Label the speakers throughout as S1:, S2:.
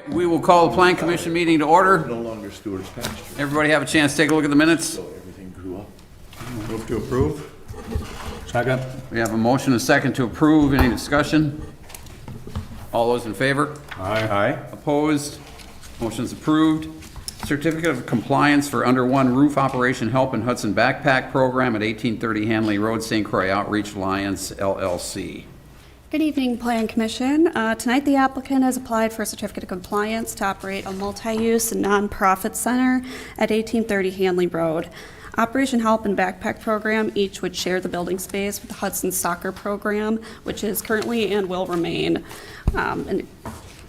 S1: We will call the Plan Commission meeting to order.
S2: No longer Stewart's pasture,
S1: Everybody have a chance to take a look at the minutes.
S2: so everything grew up.
S3: Move to approve. Second.
S1: We have a motion and a second to approve. Any discussion? All those in favor?
S3: Aye.
S1: Opposed? Motion's approved. Certificate of compliance for under one roof operation help in Hudson Backpack Program at 1830 Hanley Road, St. Croix Outreach Alliance LLC.
S4: Good evening, Plan Commission. Tonight, the applicant has applied for a certificate of compliance to operate a multi-use nonprofit center at 1830 Hanley Road. Operation Help and Backpack Program each would share the building space with the Hudson Soccer Program, which is currently and will remain an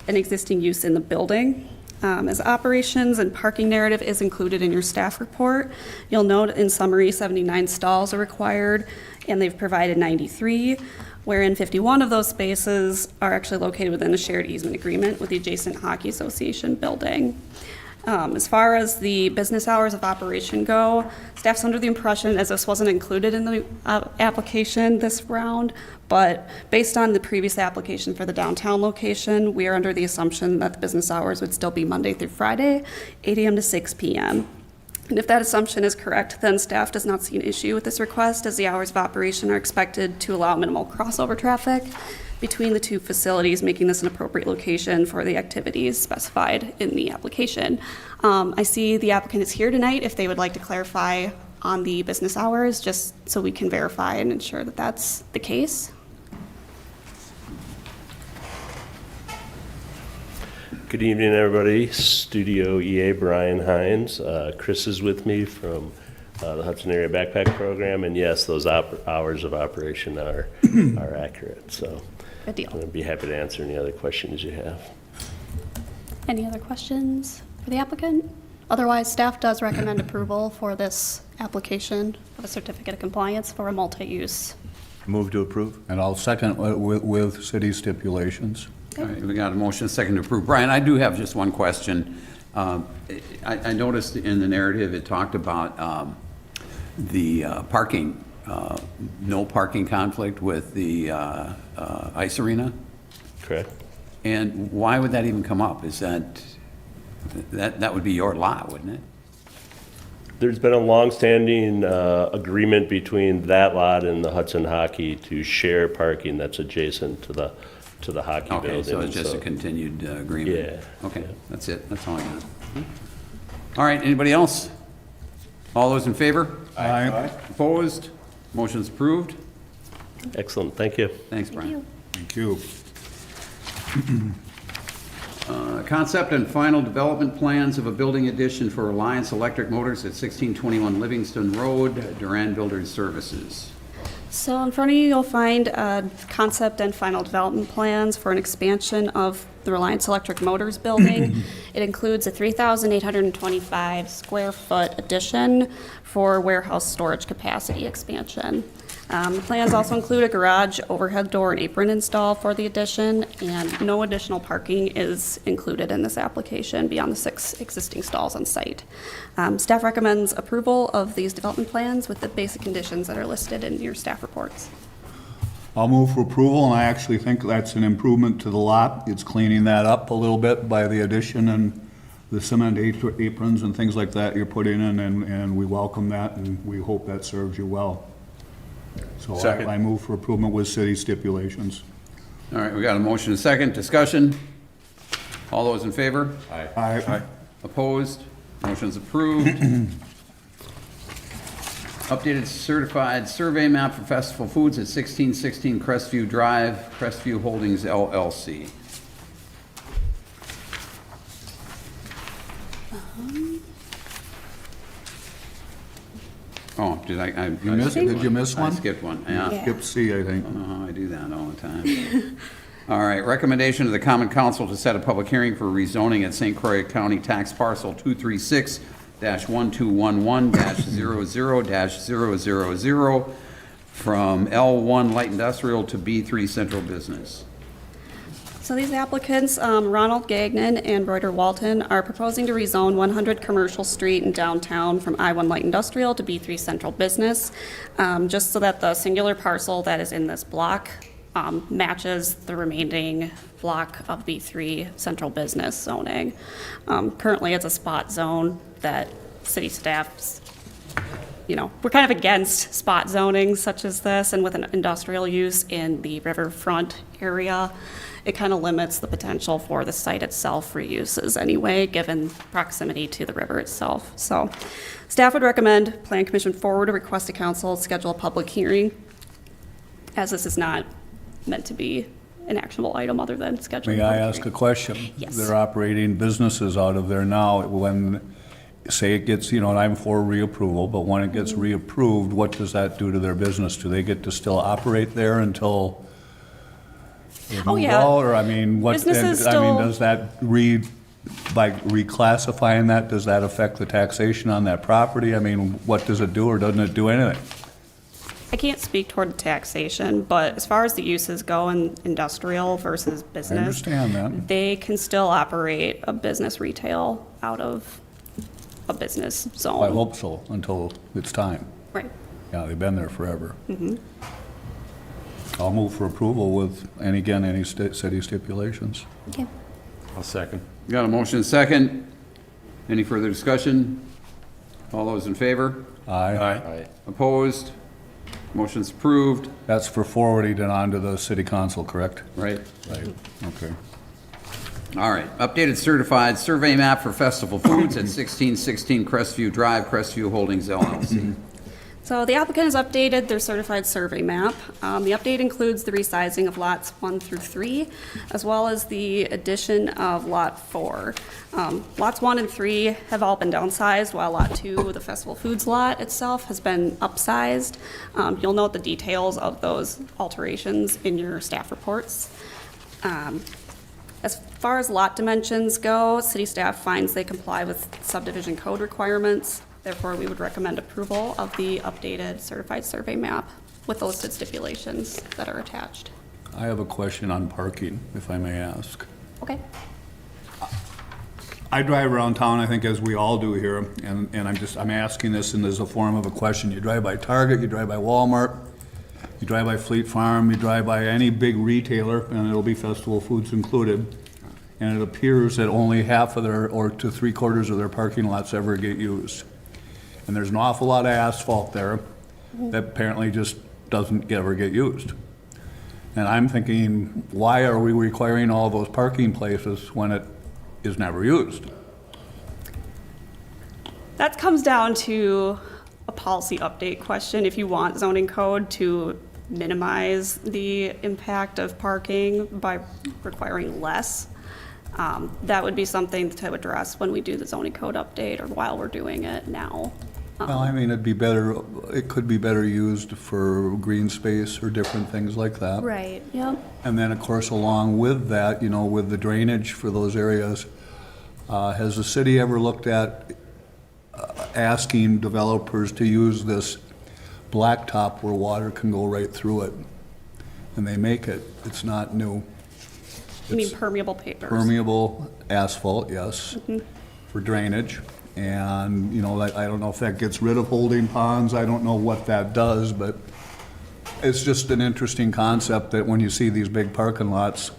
S4: existing use in the building. As operations and parking narrative is included in your staff report, you'll note in summary 79 stalls are required, and they've provided 93, wherein 51 of those spaces are actually located within a shared easement agreement with the adjacent Hockey Association building. As far as the business hours of operation go, staff's under the impression, as this wasn't included in the application this round, but based on the previous application for the downtown location, we are under the assumption that the business hours would still be Monday through Friday, 8 a.m. to 6 p.m. And if that assumption is correct, then staff does not see an issue with this request, as the hours of operation are expected to allow minimal crossover traffic between the two facilities, making this an appropriate location for the activities specified in the application. I see the applicant is here tonight if they would like to clarify on the business hours, just so we can verify and ensure that that's the case.
S5: Good evening, everybody. Studio EA Brian Hines. Chris is with me from the Hudson Area Backpack Program, and yes, those hours of operation are accurate. So
S4: Good deal.
S5: I'm going to be happy to answer any other questions you have.
S4: Any other questions for the applicant? Otherwise, staff does recommend approval for this application of a certificate of compliance for a multi-use.
S2: Move to approve?
S3: And I'll second with city stipulations.
S1: All right, we got a motion and a second to approve. Brian, I do have just one question. I noticed in the narrative it talked about the parking, no parking conflict with the ice arena.
S5: Correct?
S1: And why would that even come up? Is that would be your lot, wouldn't it?
S5: There's been a longstanding agreement between that lot and the Hudson Hockey to share parking that's adjacent to the hockey building.
S1: Okay, so it's just a continued agreement?
S5: Yeah.
S1: Okay, that's it. That's all I got. All right, anybody else? All those in favor?
S3: Aye.
S1: Opposed? Motion's approved.
S5: Excellent. Thank you.
S1: Thanks,
S4: Thank
S1: Brian.
S4: you.
S3: Thank you.
S1: Concept and final development plans of a building addition for Reliance Electric Motors at 1621 Livingston Road, Duran Builders Services.
S4: So in front of you, you'll find concept and final development plans for an expansion of the Reliance Electric Motors building. It includes a 3,825 square foot addition for warehouse storage capacity expansion. The plans also include a garage, overhead door, and apron install for the addition, and no additional parking is included in this application beyond the 6 existing stalls on site. Staff recommends approval of these development plans with the basic conditions that are listed in your staff reports.
S3: I'll move for approval, and I actually think that's an improvement to the lot. It's cleaning that up a little bit by the addition and the cement aprons and things like that you're putting in, and we welcome that, and we hope that serves you well. So
S2: Second.
S3: I move for approval with city stipulations.
S1: All right, we got a motion and a second. Discussion? All those in favor?
S3: Aye.
S1: Opposed? Motion's approved. Updated certified survey map for Festival Foods at 1616 Crestview Drive, Crestview Holdings LLC. Oh, did I
S3: Did you miss
S1: I
S3: one?
S1: skipped one, yeah.
S4: Yeah.
S3: Skip C, I
S1: I
S3: think.
S1: don't know how I do that all the time. All right, recommendation to the Common Council to set a public hearing for rezoning at St. Croix County Tax Parcel 236-1211-00-000 from L1 Light Industrial to B3 Central Business.
S4: So these applicants, Ronald Gagnon and Reuter Walton, are proposing to rezone 100 Commercial Street in downtown from I-1 Light Industrial to B3 Central Business, just so that the singular parcel that is in this block matches the remaining block of B3 central business zoning. Currently, it's a spot zone that city staff's, we're kind of against spot zoning such as this, and with an industrial use in the riverfront area, it kind of limits the potential for the site itself for uses anyway, given proximity to the river itself. So staff would recommend Plan Commission forward a request to council schedule a public hearing, as this is not meant to be an actionable item other than scheduling.
S3: May I ask a question?
S4: Yes.
S3: They're operating businesses out of there now. When, say it gets, and I'm for reapproval, but when it gets reapproved, what does that do to their business? Do they get to still operate there until they
S4: Oh,
S3: move
S4: yeah.
S3: out? Or, what,
S4: Businesses still-
S3: does that by reclassifying that, does that affect the taxation on that property? What does it do, or doesn't it do anything?
S4: I can't speak toward the taxation, but as far as the uses go in industrial versus business.
S3: I understand that.
S4: They can still operate a business retail out of a business zone.
S3: I hope so, until it's time.
S4: Right.
S3: Yeah, they've been there forever. I'll move for approval with, and again, any city stipulations.
S4: Okay.
S2: I'll second.
S1: Got a motion and second. Any further discussion? All those in favor?
S3: Aye.
S2: Aye.
S1: Opposed? Motion's approved.
S3: That's for forwarding it on to the city council, correct?
S1: Right.
S3: Right. Okay.
S1: All right. Updated certified survey map for Festival Foods at 1616 Crestview Drive, Crestview Holdings LLC.
S4: So the applicant has updated their certified survey map. The update includes the resizing of lots 1 through 3, as well as the addition of lot 4. Lots 1 and 3 have all been downsized, while lot 2, the Festival Foods lot itself, has been upsized. You'll note the details of those alterations in your staff reports. As far as lot dimensions go, city staff finds they comply with subdivision code requirements. Therefore, we would recommend approval of the updated certified survey map with the listed stipulations that are attached.
S3: I have a question on parking, if I may ask.
S4: Okay.
S3: I drive around town, I think, as we all do here, and I'm asking this in as a form of a question. You drive by Target, you drive by Walmart, you drive by Fleet Farm, you drive by any big retailer, and it'll be Festival Foods included, and it appears that only half of their, or to 3/4 of their parking lots ever get used. And there's an awful lot of asphalt there that apparently just doesn't ever get used. And I'm thinking, why are we requiring all those parking places when it is never used?
S4: That comes down to a policy update question. If you want zoning code to minimize the impact of parking by requiring less, that would be something to address when we do the zoning code update or while we're doing it now.
S3: Well, it'd be better, it could be better used for green space or different things like that.
S4: Right, yep.
S3: And then, of course, along with that, with the drainage for those areas, has the city ever looked at asking developers to use this blacktop where water can go right through it? And they make it, it's not new.
S4: You mean
S3: It's
S4: permeable pavers?
S3: permeable asphalt, yes, for drainage. And, I don't know if that gets rid of holding ponds, I don't know what that does, but it's just an interesting concept that when you see these big parking lots,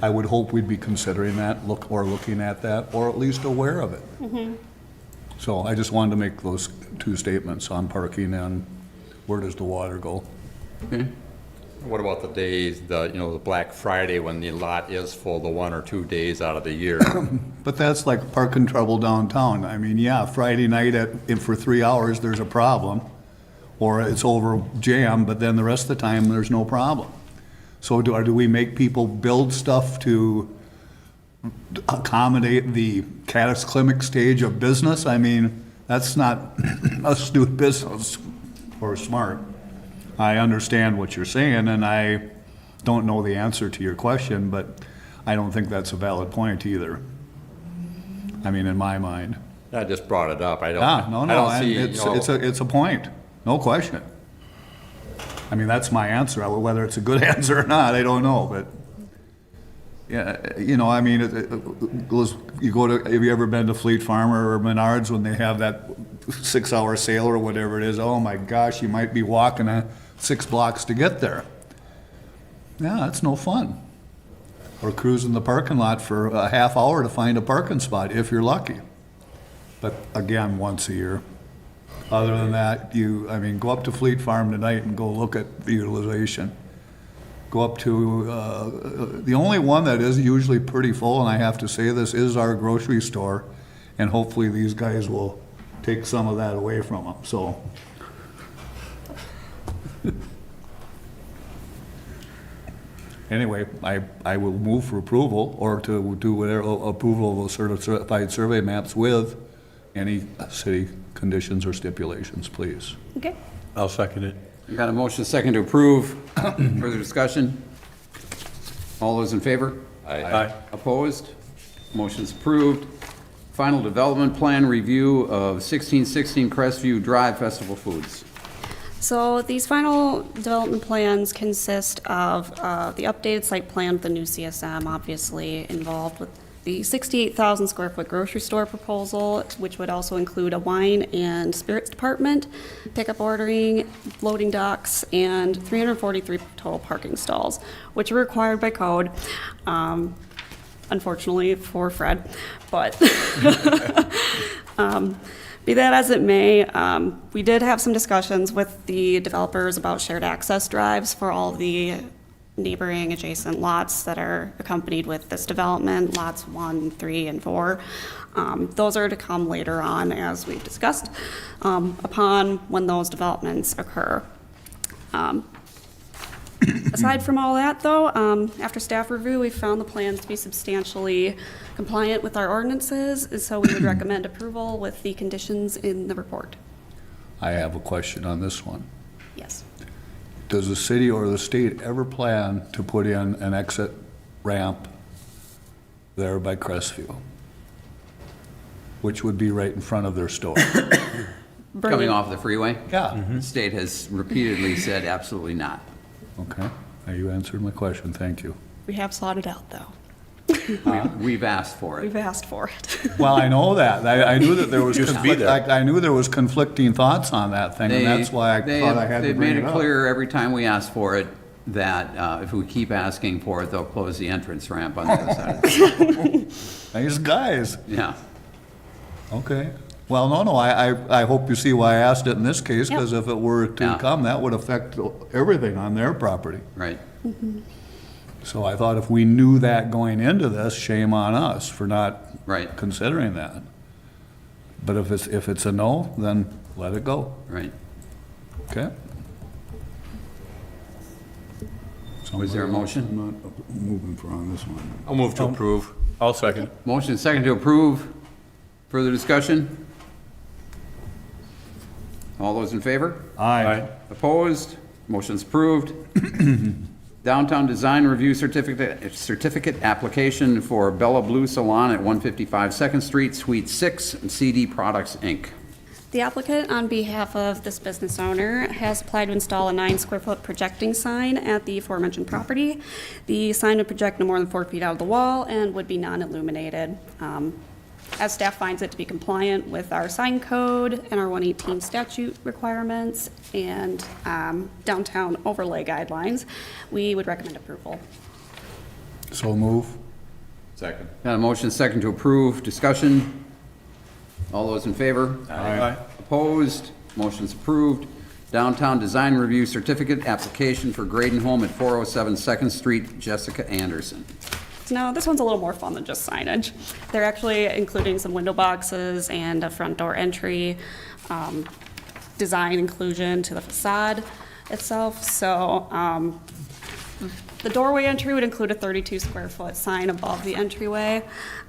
S3: I would hope we'd be considering that, looking at that, or at least aware of it. So I just wanted to make those two statements on parking and where does the water go?
S1: Okay.
S6: What about the days, the Black Friday when the lot is full, the 1 or 2 days out of the year?
S3: But that's like parking trouble downtown. Yeah, Friday night for 3 hours, there's a problem, or it's over jam, but then the rest of the time, there's no problem. So do we make people build stuff to accommodate the cataclysmic stage of business? That's not astute business or smart. I understand what you're saying, and I don't know the answer to your question, but I don't think that's a valid point either. In my mind.
S6: I just brought it up. I don't.
S3: No,
S6: I don't see,
S3: it's a point, no question. That's my answer. Whether it's a good answer or not, I don't know, but yeah, you go to, have you ever been to Fleet Farm or Menards when they have that 6-hour sale or whatever it is? Oh my gosh, you might be walking 6 blocks to get there. Yeah, that's no fun. Or cruising the parking lot for a half hour to find a parking spot, if you're lucky. But again, once a year. Other than that, go up to Fleet Farm tonight and go look at the utilization. Go up to, the only one that is usually pretty full, and I have to say this, is our grocery store. And hopefully these guys will take some of that away from them, so. Anyway, I will move for approval, or to do whatever, approval of certified survey maps with any city conditions or stipulations, please.
S4: Okay.
S2: I'll second it.
S1: We got a motion second to approve. Further discussion? All those in favor?
S2: Aye.
S1: Opposed? Motion's approved. Final development plan review of 1616 Crestview Drive Festival Foods.
S4: So these final development plans consist of the updated site plan with the new CSM, obviously involved with the 68,000 square foot grocery store proposal, which would also include a wine and spirits department, pickup ordering, loading docks, and 343 total parking stalls, which are required by code, unfortunately for Fred, but be that as it may, we did have some discussions with the developers about shared access drives for all the neighboring adjacent lots that are accompanied with this development, lots 1, 3, and 4. Those are to come later on, as we've discussed, upon when those developments occur. Aside from all that, though, after staff review, we found the plans to be substantially compliant with our ordinances, and so we would recommend approval with the conditions in the report.
S3: I have a question on this one.
S4: Yes.
S3: Does the city or the state ever plan to put in an exit ramp there by Crestview? Which would be right in front of their store?
S1: Coming off the freeway?
S3: Yeah.
S1: The state has repeatedly said absolutely not.
S3: Okay, now you answered my question, thank you.
S4: We have sought it out, though.
S1: We've asked for it.
S4: We've asked for it.
S3: Well, I know that, I knew that there was,
S2: Just be there.
S3: I knew there was conflicting thoughts on that thing, and that's why I thought I had to
S1: They've
S3: bring
S1: made
S3: it
S1: it
S3: up.
S1: clear every time we ask for it that if we keep asking for it, they'll close the entrance ramp on the other side of the
S3: Nice guys,
S1: Yeah.
S3: okay. Well, no, I hope you see why I asked it in this case, because if it were to
S1: Yeah.
S3: come, that would affect everything on their property.
S1: Right.
S3: So I thought if we knew that going into this, shame on us for not
S1: Right.
S3: considering that. But if it's a no, then let it go,
S1: Right.
S3: okay?
S1: Was there a motion?
S3: I'm not moving for on this one.
S2: I'll move to approve. I'll second.
S1: Motion second to approve. Further discussion? All those in favor?
S3: Aye.
S1: Opposed? Motion's approved. Downtown Design Review Certificate application for Bella Blue Salon at 155 Second Street, Suite 6, CD Products, Inc.
S4: The applicant, on behalf of this business owner, has applied to install a 9 square foot projecting sign at the aforementioned property. The sign would project no more than 4 feet out of the wall and would be non-illuminated. As staff finds it to be compliant with our sign code and our 118 statute requirements and downtown overlay guidelines, we would recommend approval.
S3: So move.
S2: Second.
S1: Got a motion second to approve. Discussion? All those in favor?
S2: Aye.
S1: Opposed? Motion's approved. Downtown Design Review Certificate application for Graydon Home at 407 Second Street, Jessica Anderson.
S4: Now, this one's a little more fun than just signage. They're actually including some window boxes and a front door entry, design inclusion to the facade itself. So the doorway entry would include a 32 square foot sign above the entryway.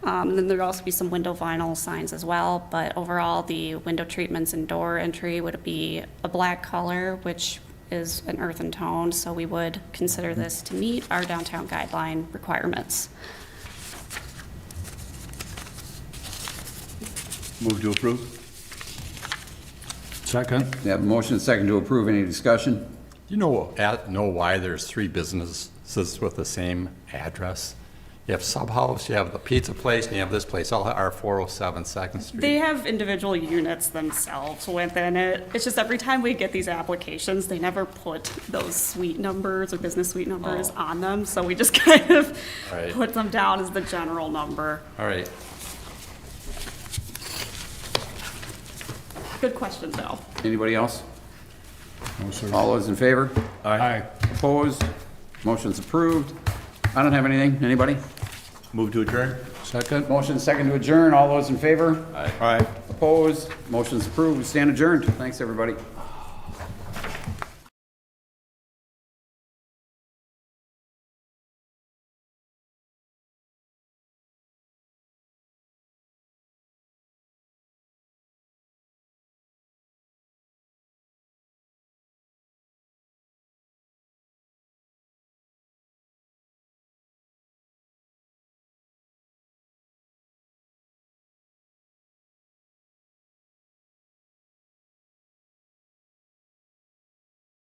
S4: And then there'd also be some window vinyl signs as well. But overall, the window treatments and door entry would be a black color, which is an earthen tone, so we would consider this to meet our downtown guideline requirements.
S2: Move to approve.
S3: Second.
S1: We have a motion second to approve. Any discussion?
S6: You know why there's 3 businesses with the same address? You have Sub House, you have the pizza place, and you have this place, all are 407 Second Street.
S4: They have individual units themselves within it. It's just every time we get these applications, they never put those suite numbers or business suite numbers on them, so we just kind of
S6: Right.
S4: put them down as the general number.
S6: All right.
S4: Good question, though.
S1: Anybody else?
S3: No, sir.
S1: All those in favor?
S3: Aye.
S1: Opposed? Motion's approved. I don't have anything. Anybody?
S2: Move to adjourn?
S3: Second?
S1: Motion second to adjourn. All those in favor?
S2: Aye.
S1: Opposed? Motion's approved. We stand adjourned. Thanks, everybody.